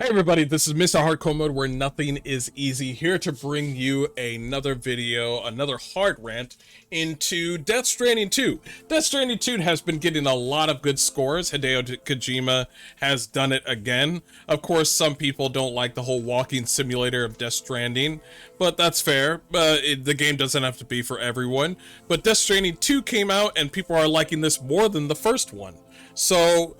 Hey everybody, this is Mr. Hardcore Mode where nothing is easy, here to bring you another video, another hard rant into Death Stranding 2. Death Stranding 2 has been getting a lot of good scores. Hideo Kojima has done it again. Of course, some people don't like the whole walking simulator of Death Stranding, but that's fair. The game doesn't have to be for everyone. But Death Stranding 2 came out and people are liking this more than the first one. So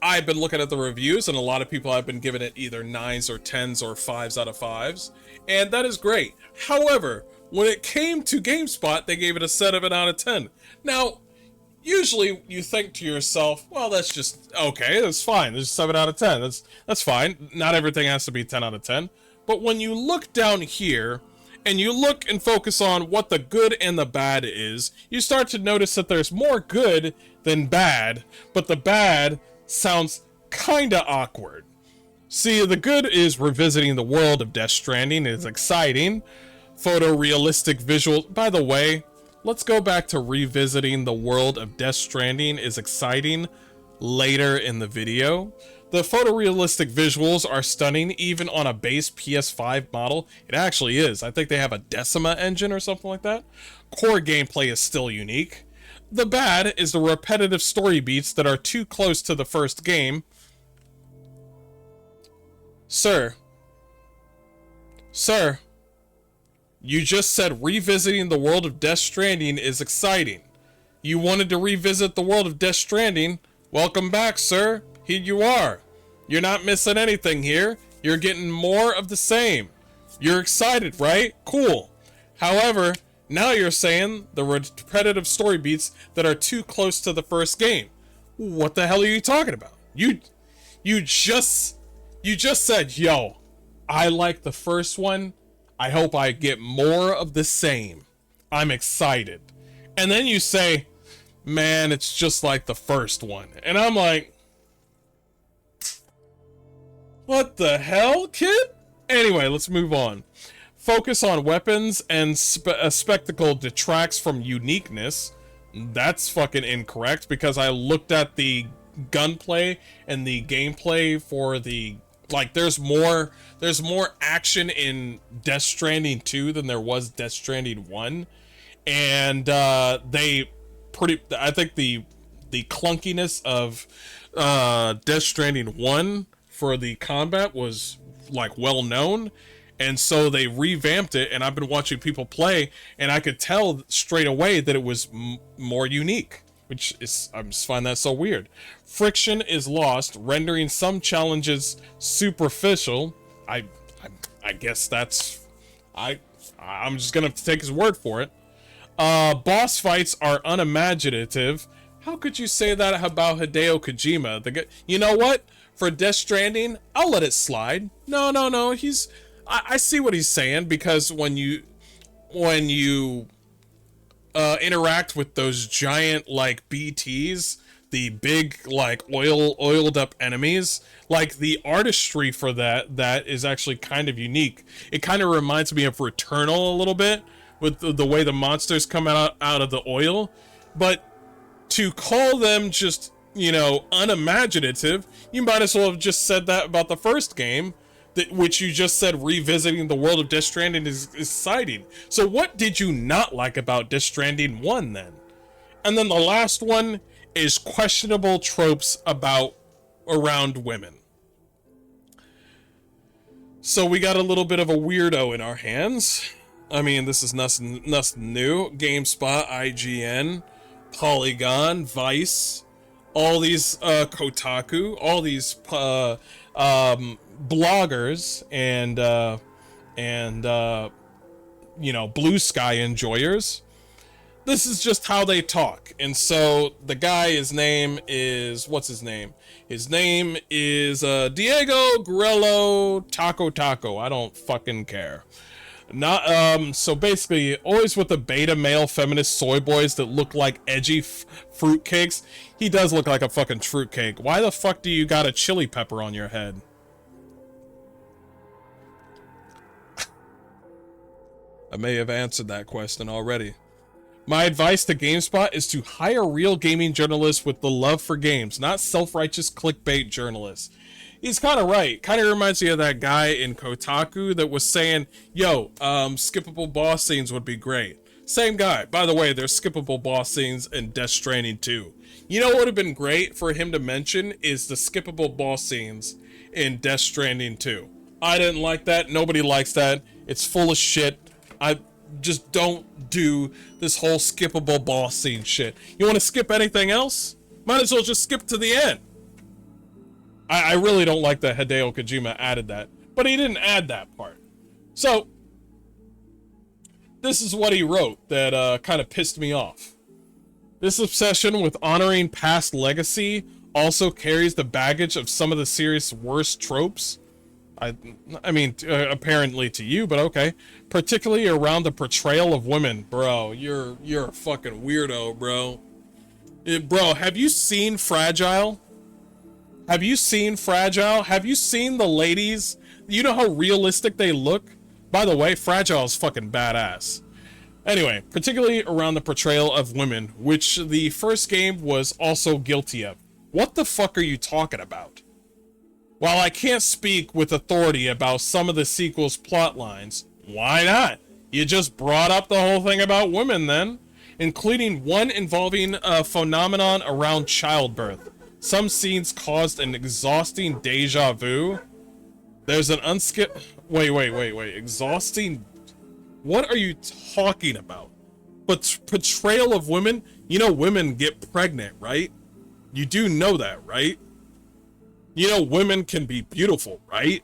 I've been looking at the reviews, and a lot of people have been giving it either 9s or 10s or 5s out of 5s, and that is great. However, when it came to Gamespot, they gave it a 7 out of 10. Now, usually you think to yourself, well, that's just okay, that's fine, there's 7 out of 10, that's fine. Not everything has to be 10 out of 10. But when you look down here, and you look and focus on what the good and the bad is, you start to notice that there's more good than bad, but the bad sounds kinda awkward. See, the good is revisiting the world of Death Stranding. It's exciting. Photorealistic visuals. By the way, let's go back to revisiting the world of Death Stranding is exciting later in the video. The photorealistic visuals are stunning, even on a base PS5 model. It actually is. I think they have a Decima engine or something like that. Core gameplay is still unique. The bad is the repetitive story beats that are too close to the first game. Sir, you just said revisiting the world of Death Stranding is exciting. You wanted to revisit the world of Death Stranding. Welcome back, sir. Here you are. You're not missing anything here. You're getting more of the same. You're excited, right? Cool. However, now you're saying the repetitive story beats that are too close to the first game. What the hell are you talking about? You just said, yo, I like the first one. I hope I get more of the same. I'm excited. And then you say, man, it's just like the first one. And I'm like, what the hell, kid? Anyway, let's move on. Focus on weapons and spectacle detracts from uniqueness. That's fucking incorrect, because I looked at the gunplay and the gameplay for the, like, there's more action in Death Stranding 2 than there was Death Stranding 1. And I think the clunkiness of Death Stranding 1 for the combat was like well known. And so they revamped it, and I've been watching people play, and I could tell straight away that it was more unique, which is, I just find that so weird. Friction is lost, rendering some challenges superficial. I guess that's, I'm just gonna have to take his word for it. Boss fights are unimaginative. How could you say that about Hideo Kojima? You know what? For Death Stranding, I'll let it slide. No, I see what he's saying, because when you interact with those giant, like, BTs, the big, like, oiled up enemies, like, the artistry for that is actually kind of unique. It kind of reminds me of Returnal a little bit, with the way the monsters come out of the oil. But to call them just, you know, unimaginative, you might as well have just said that about the first game, which you just said revisiting the world of Death Stranding is exciting. So what did you not like about Death Stranding 1 then? And then the last one is questionable tropes around women. So we got a little bit of a weirdo in our hands. I mean, this is nothing new. GameSpot, IGN, Polygon, Vice, all these Kotaku, all these bloggers and you know, blue sky enjoyers. This is just how they talk. And so the guy, his name is, what's his name? His name is Diego Guerrero Taco. I don't fucking care. Not so basically, always with the beta male feminist soy boys that look like edgy fruitcakes. He does look like a fucking fruitcake. Why the fuck do you got a chili pepper on your head? I may have answered that question already. My advice to GameSpot is to hire real gaming journalists with the love for games, not self-righteous clickbait journalists. he's kind of right. Kind of reminds me of that guy in Kotaku that was saying, yo, skippable boss scenes would be great. Same guy. By the way, there's skippable boss scenes in Death Stranding 2. You know what would have been great for him to mention is the skippable boss scenes in Death Stranding 2. I didn't like that. Nobody likes that. It's full of shit. I just don't do this whole skippable boss scene shit. You want to skip anything else? Might as well just skip to the end. I really don't like that Hideo Kojima added that, but he didn't add that part. So, this is what he wrote that kind of pissed me off. This obsession with honoring past legacy also carries the baggage of some of the series' worst tropes. I mean, apparently to you, but okay. Particularly around the portrayal of women. Bro, you're a fucking weirdo, bro. Bro, have you seen Fragile? Have you seen Fragile? Have you seen the ladies? You know how realistic they look? By the way, Fragile is fucking badass. Anyway, particularly around the portrayal of women, which the first game was also guilty of. What the fuck are you talking about? While I can't speak with authority about some of the sequel's plot lines, why not? You just brought up the whole thing about women then, including one involving a phenomenon around childbirth. Some scenes caused an exhausting deja vu. There's an Wait. Exhausting? What are you talking about? But portrayal of women? You know women get pregnant, right? You do know that, right? You know women can be beautiful, right?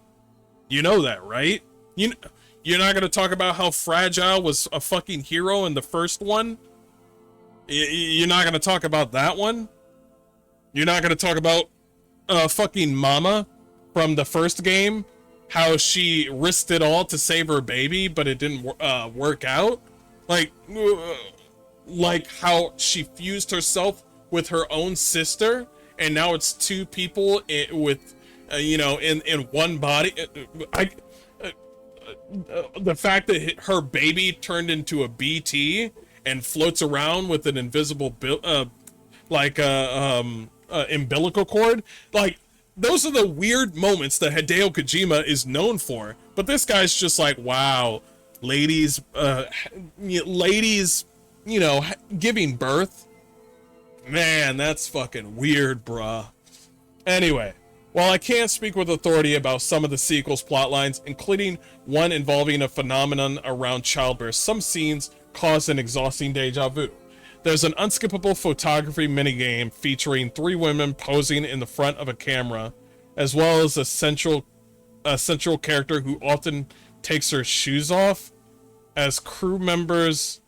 You know that, right? You're not gonna talk about how Fragile was a fucking hero in the first one? You're not gonna talk about that one? You're not gonna talk about fucking Mama from the first game? How she risked it all to save her baby, but it didn't work out? Like how she fused herself with her own sister, and now it's two people with, in one body. The fact that her baby turned into a BT and floats around with an invisible umbilical cord, like, those are the weird moments that Hideo Kojima is known for. But this guy's just like, wow, ladies, giving birth. Man, that's fucking weird, bruh. Anyway, while I can't speak with authority about some of the sequel's plotlines, including one involving a phenomenon around childbirth, some scenes caused an exhausting deja vu. There's an unskippable photography minigame featuring 3 women posing in the front of a camera, as well as a central character who often takes her shoes off, as crew members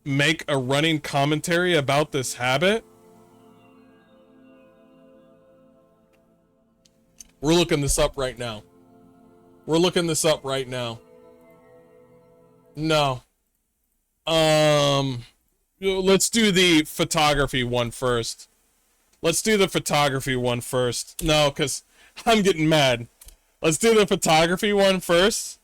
make a running commentary about this habit. We're looking this up right now. No. Let's do the photography one first. No, because I'm getting mad. Let's do the photography one first.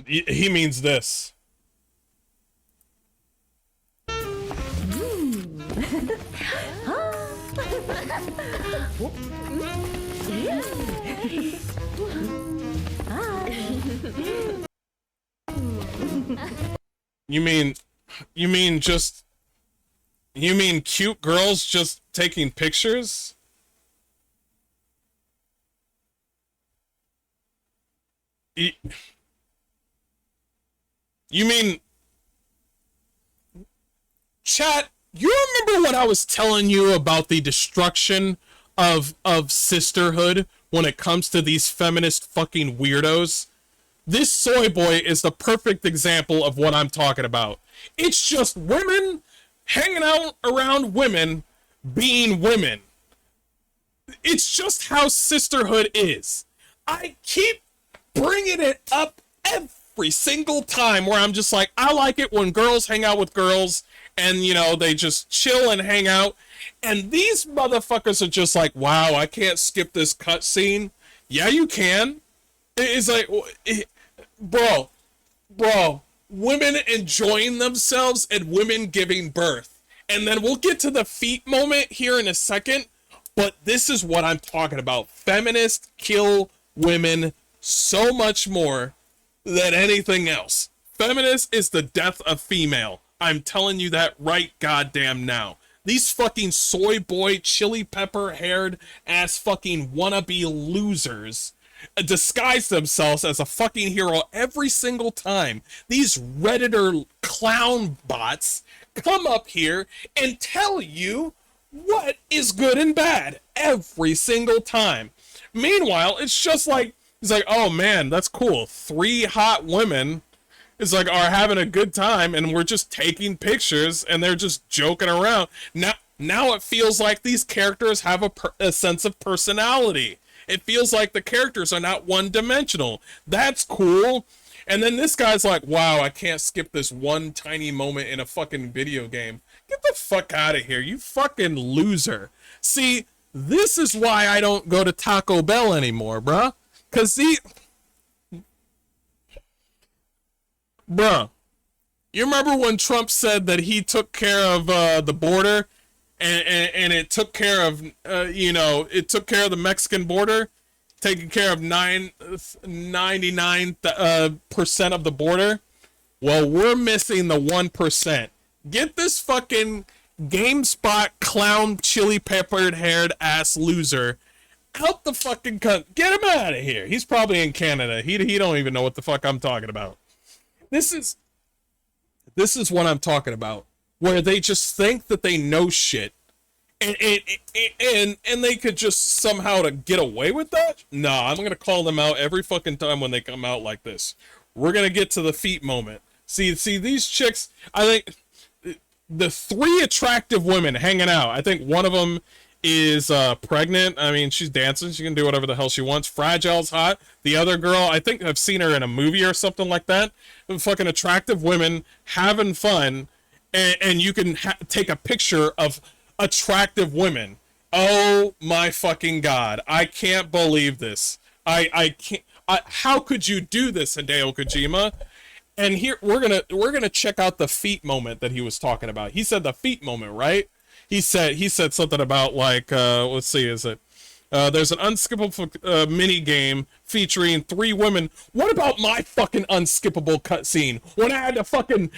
He means this. You mean cute girls just taking pictures? You mean, chat, you remember what I was telling you about the destruction of sisterhood when it comes to these feminist fucking weirdos? This soy boy is the perfect example of what I'm talking about. It's just women hanging out around women being women. It's just how sisterhood is. I keep bringing it up every single time where I'm just like, I like it when girls hang out with girls and you know, they just chill and hang out. And these motherfuckers are just like, wow, I can't skip this cutscene. Yeah, you can. It's like, bro, women enjoying themselves and women giving birth. And then we'll get to the feet moment here in a second, but this is what I'm talking about. Feminists kill women so much more than anything else. Feminist is the death of female. I'm telling you that right goddamn now. These fucking soy boy, chili pepper haired ass fucking wannabe losers disguise themselves as a fucking hero every single time. These Redditor clown bots come up here and tell you what is good and bad every single time. Meanwhile, it's just like, it's like, oh man, that's cool. 3 hot women is like are having a good time and we're just taking pictures and they're just joking around. Now it feels like these characters have a sense of personality. It feels like the characters are not one-dimensional. That's cool. And then this guy's like, wow, I can't skip this one tiny moment in a fucking video game. Get the fuck out of here, you fucking loser. See, this is why I don't go to Taco Bell anymore, bruh. Cause see, bruh, you remember when Trump said that he took care of the border, and it took care of it took care of the Mexican border, taking care of 99% of the border. Well, we're missing the 1%. Get this fucking Gamespot clown chili peppered haired ass loser out the fucking get him out of here. He's probably in Canada. He don't even know what the fuck I'm talking about. This is what I'm talking about, where they just think that they know shit, and they could just somehow to get away with that. Nah, I'm gonna call them out every fucking time when they come out like this. We're gonna get to the feet moment. See these chicks. I think the 3 attractive women hanging out. I think one of them is pregnant. I mean, she's dancing. She can do whatever the hell she wants. Fragile's hot. The other girl, I think I've seen her in a movie or something like that. Fucking attractive women having fun, and you can take a picture of attractive women. Oh my fucking god! I can't believe this. I can't. How could you do this, Hideo Kojima? And here we're gonna check out the feet moment that he was talking about. He said the feet moment, right? He said something about like let's see, is it there's an unskippable mini game featuring 3 women. What about my fucking unskippable cutscene when I had to fucking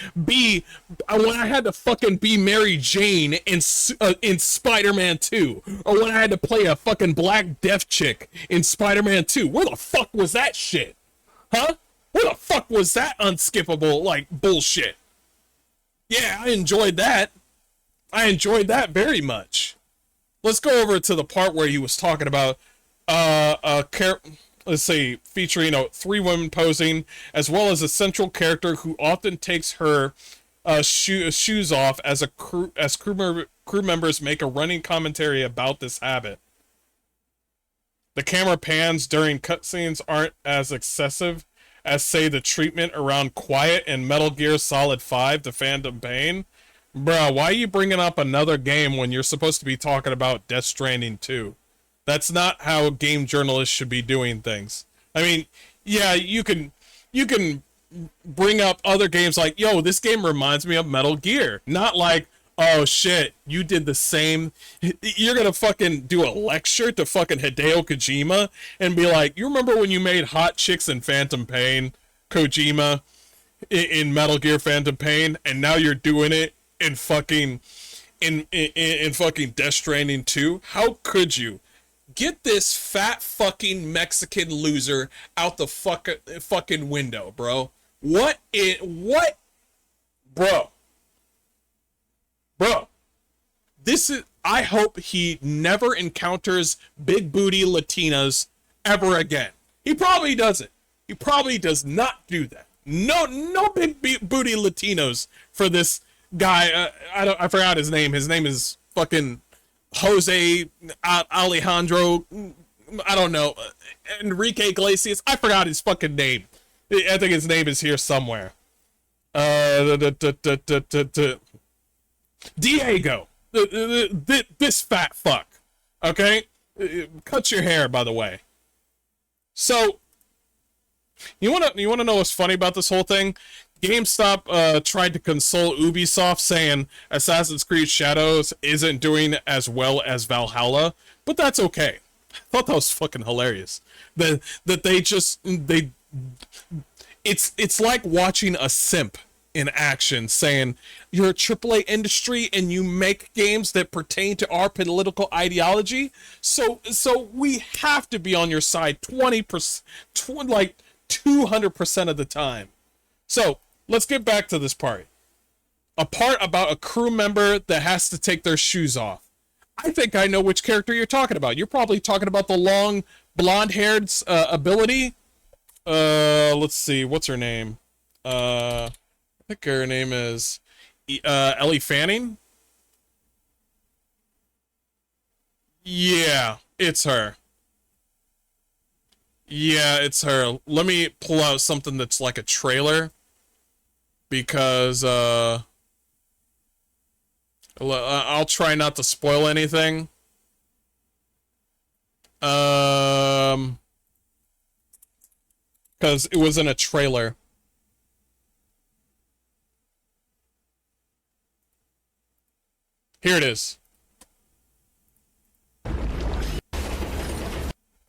be Mary Jane in Spider-Man 2, or when I had to play a fucking black deaf chick in Spider-Man 2? Where the fuck was that shit? Huh? Where the fuck was that unskippable, like, bullshit? Yeah, I enjoyed that. I enjoyed that very much. Let's go over to the part where he was talking about, let's see, featuring 3 women posing, as well as a central character who often takes her shoes off as crew members make a running commentary about this habit. The camera pans during cutscenes aren't as excessive as, say, the treatment around Quiet and Metal Gear Solid 5 to Phantom Pain. Bruh, why are you bringing up another game when you're supposed to be talking about Death Stranding 2? That's not how game journalists should be doing things. I mean, yeah, you can bring up other games like, yo, this game reminds me of Metal Gear. Not like, oh shit, you did the same. You're gonna fucking do a lecture to fucking Hideo Kojima and be like, you remember when you made hot chicks in Phantom Pain, Kojima, in Metal Gear Phantom Pain, and now you're doing it in fucking fucking Death Stranding 2? How could you? Get this fat fucking Mexican loser out the fucking window, bro. What? Bro. This is, I hope he never encounters big booty Latinas ever again. He probably doesn't. He probably does not do that. No big booty Latinos for this guy. I forgot his name. His name is fucking Jose Alejandro. I don't know. Enrique Iglesias. I forgot his fucking name. I think his name is here somewhere. Diego, this fat fuck. Okay, cut your hair, by the way. So, you wanna know what's funny about this whole thing? GameStop tried to console Ubisoft, saying Assassin's Creed Shadows isn't doing as well as Valhalla, but that's okay. I thought that was fucking hilarious. That it's like watching a simp in action saying you're a AAA industry and you make games that pertain to our political ideology, so we have to be on your side 20%, like 200% of the time. So let's get back to this part. A part about a crew member that has to take their shoes off. I think I know which character you're talking about. You're probably talking about the long blonde-haired ability. Let's see, what's her name? I think her name is Ellie Fanning. Yeah, it's her. Yeah, it's her. Let me pull out something that's like a trailer, because I'll try not to spoil anything. Because it was in a trailer. Here it is. Here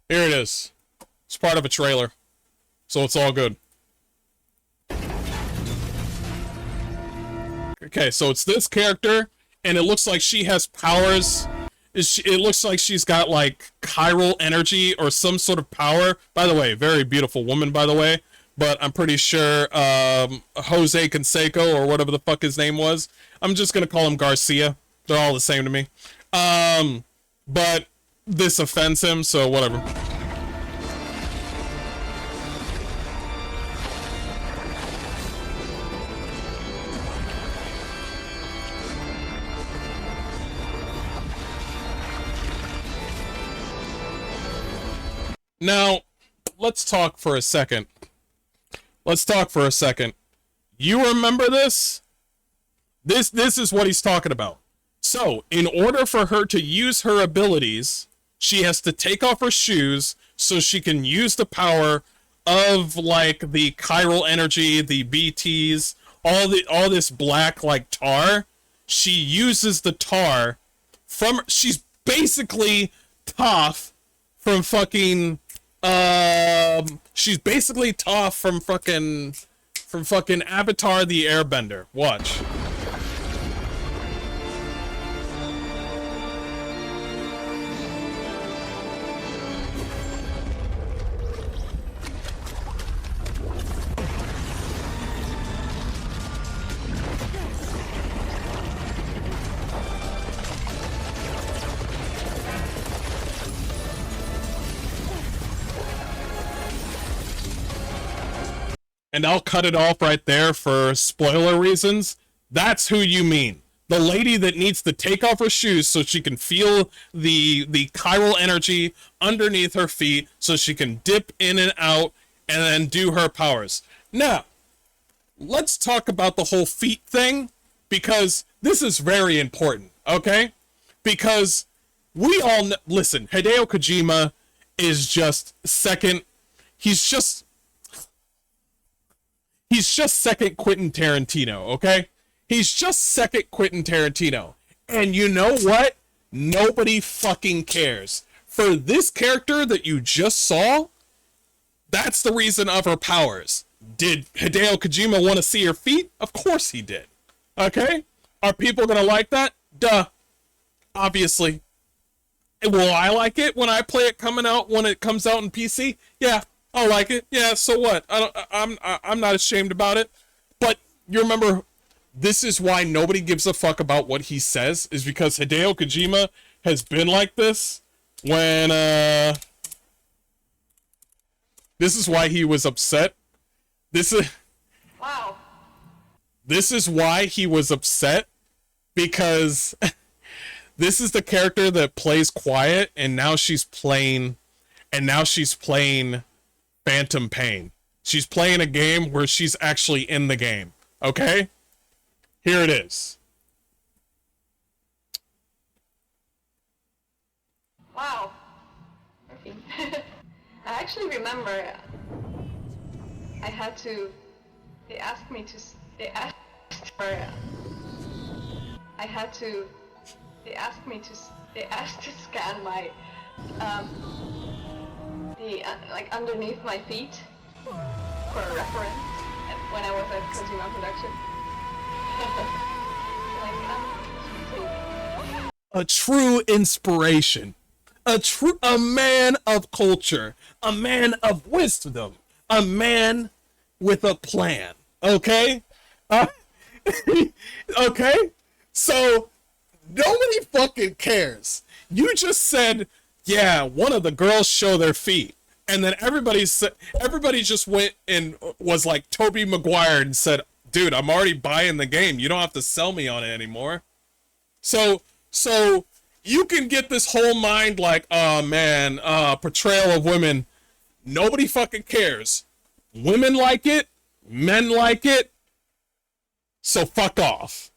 it is. It's part of a trailer, so it's all good. Okay, so it's this character, and it looks like she has powers. It looks like she's got, like, chiral energy or some sort of power. By the way, very beautiful woman, by the way. But I'm pretty sure Jose Canseco, or whatever the fuck his name was. I'm just gonna call him Garcia. They're all the same to me. But this offends him, so whatever. Now, let's talk for a second. Let's talk for a second. You remember this? This is what he's talking about. So, in order for her to use her abilities, she has to take off her shoes so she can use the power of, like, the chiral energy, the BTs, all this black, like, tar. She uses the tar from... She's basically Toph from fucking... she's basically Toph from fucking Avatar the Airbender. Watch. And I'll cut it off right there for spoiler reasons. That's who you mean. The lady that needs to take off her shoes so she can feel the chiral energy underneath her feet so she can dip in and out and then do her powers. Now, let's talk about the whole feet thing, because this is very important, okay? Because we all listen, Hideo Kojima is just second. He's just second Quentin Tarantino, okay? He's just second Quentin Tarantino. And you know what? Nobody fucking cares. For this character that you just saw, that's the reason of her powers. Did Hideo Kojima want to see her feet? Of course he did. Okay? Are people gonna like that? Duh. Obviously. Will I like it when I play it when it comes out in PC? Yeah. I'll like it. Yeah, so what? I'm not ashamed about it. But you remember, this is why nobody gives a fuck about what he says, is because Hideo Kojima has been like this when this is why he was upset. This is why he was upset, because this is the character that plays quiet, and now she's playing Phantom Pain. She's playing a game where she's actually in the game. Okay? Here it is. speaking. I actually remember I had to. They asked me to. They asked for. I had to. They asked me to. They asked to scan my. Like underneath my feet for a reference when I was at Consumer Production. A true inspiration, a man of culture, a man of wisdom, a man with a plan. Okay, okay. So nobody fucking cares. You just said, yeah, one of the girls show their feet, and then everybody just went and was like Tobey Maguire and said, dude, I'm already buying the game. You don't have to sell me on it anymore. So you can get this whole mind like, oh man, portrayal of women. Nobody fucking cares. Women like it, men like it, so fuck off.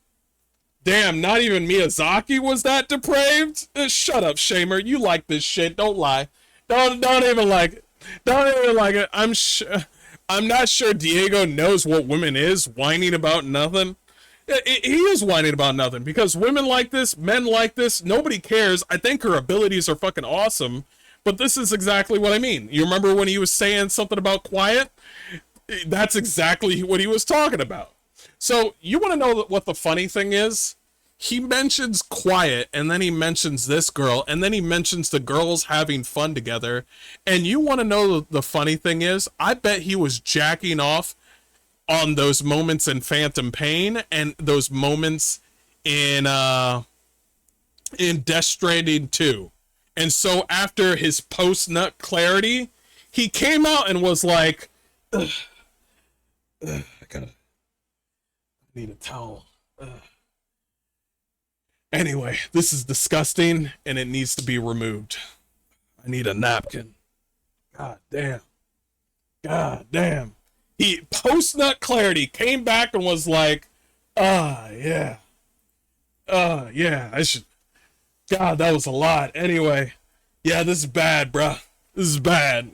Damn, not even Miyazaki was that depraved? Shut up, Shamer. You like this shit. Don't lie. Don't even like it. Don't even like it. I'm not sure Diego knows what women is, whining about nothing. He is whining about nothing because women like this, men like this, nobody cares. I think her abilities are fucking awesome, but this is exactly what I mean. You remember when he was saying something about quiet? That's exactly what he was talking about. So you want to know what the funny thing is? He mentions quiet, and then he mentions this girl, and then he mentions the girls having fun together. And you want to know the funny thing is? I bet he was jacking off on those moments in Phantom Pain and those moments in Death Stranding 2. And so after his post-nut clarity, he came out and was like, I need a towel. Anyway, this is disgusting and it needs to be removed. I need a napkin. God damn. God damn. He post-nut clarity came back and was like, yeah. Yeah, I should. God, that was a lot. Anyway, yeah, this is bad, bruh. This is bad.